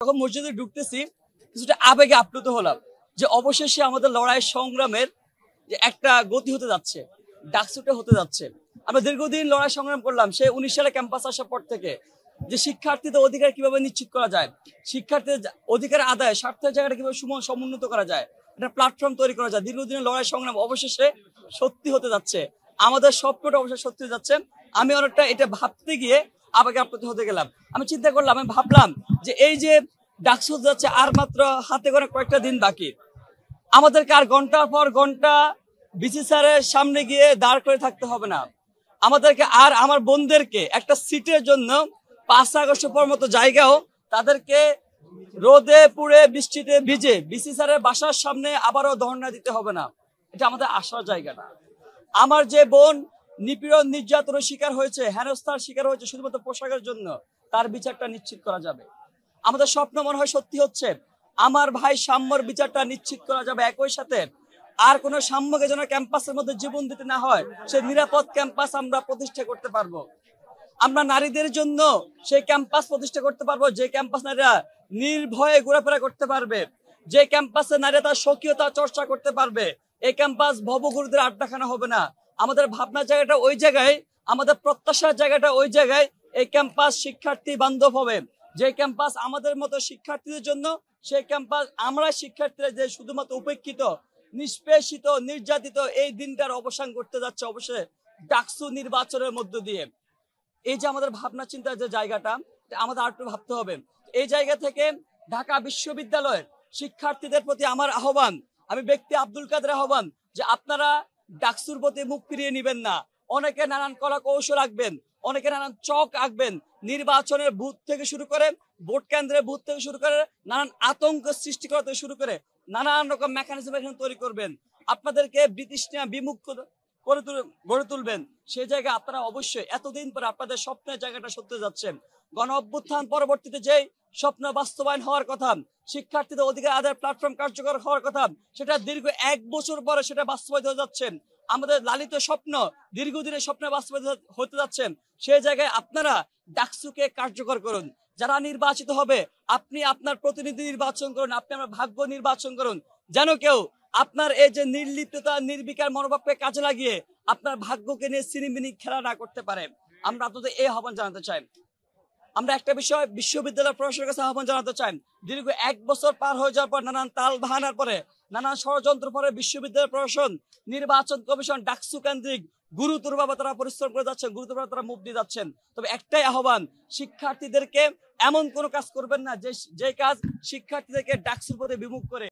যখন মসজিদে ঢুকতেছি কিছুটা আবেগে আপ্লুত হলাম যে অবশেষে আমাদের লড়াই সংগ্রামের যে একটা গতি হতে যাচ্ছে, ডাকসুটা হতে যাচ্ছে। আমরা দীর্ঘদিন লড়াই সংগ্রাম করলাম, সে 19 সালে ক্যাম্পাস আসার পর থেকে, যে শিক্ষার্থীদের অধিকার কিভাবে নিশ্চিত করা যায়, শিক্ষার্থীদের অধিকার আদায় স্বার্থের জায়গাটা কিভাবে সমুন্নত করা যায়, একটা প্ল্যাটফর্ম তৈরি করা যায়। দীর্ঘদিনের লড়াই সংগ্রাম অবশেষে সত্যি হতে যাচ্ছে, আমাদের স্বপ্নটা অবশ্যই সত্যি হতে যাচ্ছে। আমি অনেকটা এটা ভাবতে গিয়ে আবেগে আপ্লুত হতে গেলাম। আমি চিন্তা করলাম, আমি ভাবলাম যে এই যে ডাকসু হতে যাচ্ছে, আর মাত্র হাতে গোনা কয়েকটা দিন বাকি। আমাদেরকে আর ঘন্টার পর ঘন্টা বিসি স্যারের সামনে গিয়ে দাঁড় করে থাকতে হবে না। আমাদেরকে আর আমার বোনদেরকে একটা সিটের জন্য 5 আগস্ট পর মতো জায়গাও তাদেরকে রোদে পুড়ে বৃষ্টিতে ভিজে বিসি স্যারের বাসার সামনে আবারও ধর্ণা দিতে হবে না। এটা আমাদের আসার জায়গাটা। আমার যে বোন নিপীড়ন নির্যাতনের শিকার হয়েছে, হেনস্থার শিকার হয়েছে শুধুমাত্র পোশাকের জন্য, তার বিচারটা নিশ্চিত করা যাবে। আমাদের স্বপ্ন মনে হয় সত্যি হচ্ছে, আমার ভাই সাম্যর বিচারটা নিশ্চিত করা যাবে। একই সাথে আর কোনো সাম্যকে যেন ক্যাম্পাসের মধ্যে জীবন দিতে না হয়, সে নিরাপদ ক্যাম্পাস আমরা প্রতিষ্ঠা করতে পারবো। আমরা নারীদের জন্য সেই ক্যাম্পাস প্রতিষ্ঠা করতে পারবো, যে ক্যাম্পাস নারীরা নির্ভয়ে ঘোরাফেরা করতে পারবে, যে ক্যাম্পাসে নারীরা তার স্বকীয়তা চর্চা করতে পারবে। এই ক্যাম্পাস ভবগুরুদের আড্ডাখানা হবে না। আমাদের ভাবনার জায়গাটা ওই জায়গায়, আমাদের প্রত্যাশার জায়গাটা ওই জায়গায়। এই ক্যাম্পাস শিক্ষার্থী বান্ধব হবে, যে ক্যাম্পাস আমাদের মতো শিক্ষার্থীদের জন্য, সেই ক্যাম্পাস আমরা শিক্ষার্থীরা যে শুধুমাত্র উপেক্ষিত, নিষ্পেষিত, নির্যাতিত, এই দিনটার অবসান করতে যাচ্ছে অবশ্যই ডাকসু নির্বাচনের মধ্য দিয়ে। এই যে আমাদের ভাবনা চিন্তার যে জায়গাটা, আমাদের আর একটু ভাবতে হবে। এই জায়গা থেকে ঢাকা বিশ্ববিদ্যালয়ের শিক্ষার্থীদের প্রতি আমার আহ্বান, আমি ব্যক্তি আব্দুল কাদের আহ্বান, যে আপনারা ডাকসুর প্রতি মুখ ফিরিয়ে নিবেন না। অনেকে নানান কলা কৌশল আঁকবেন, অনেকে নানান চক আঁকবেন, নির্বাচনের বুথ থেকে শুরু করে, ভোট কেন্দ্রের বুথ থেকে শুরু করে, নানান আতঙ্ক সৃষ্টি করা থেকে শুরু করে নানান রকম মেকানিজম এখানে তৈরি করবেন, আপনাদেরকে বিতৃষ্ণা বিমুখ গড়ে তুলবেন। সেই জায়গায় আপনারা অবশ্যই এতদিন পরে আপনাদের স্বপ্নের জায়গাটা সত্যি যাচ্ছেন। গণ অভ্যুত্থান পরবর্তীতে যে স্বপ্ন বাস্তবায়ন হওয়ার কথা, শিক্ষার্থীদের অধিকার আদায়ের প্ল্যাটফর্ম কার্যকর হওয়ার কথা, সেটা দীর্ঘ 1 বছর পরে সেটা বাস্তবায়িত হয়ে যাচ্ছেন। আমাদের লালিত স্বপ্ন দীর্ঘদিনের স্বপ্নে বাস্তবায়িত হতে যাচ্ছেন। সেই জায়গায় আপনারা ডাকসুকে কার্যকর করুন। যারা নির্বাচিত হবে, আপনি আপনার প্রতিনিধি নির্বাচন করুন, আপনি আমার ভাগ্য নির্বাচন করুন, যেন কেউ আপনার এই যে নির্লিপ্ততা, নির্বিকার মনোভাবকে কাজে লাগিয়ে আপনার ভাগ্যকে নিয়ে সিনিমিনি খেলা না করতে পারে। আমরা আপনাদের এই আহ্বান জানাতে চাই। আমরা একটা বিষয় বিশ্ববিদ্যালয় প্রশাসনের কাছে আহ্বান জানাতে চাই। দীর্ঘ 1 বছর পার হয়ে যাওয়ার পর, নানান তাল বাহানার পরে, নানান ষড়যন্ত্র পরে বিশ্ববিদ্যালয় প্রশাসন, নির্বাচন কমিশন ডাকসু কেন্দ্রিক গুরুতরভাবে তারা পরিশ্রম করে যাচ্ছেন, গুরুতরভাবে তারা মুখ দিয়ে যাচ্ছেন। তবে একটাই আহ্বান, শিক্ষার্থীদেরকে এমন কোনো কাজ করবেন না যে কাজ শিক্ষার্থীদেরকে ডাকসুর প্রতি বিমুখ করে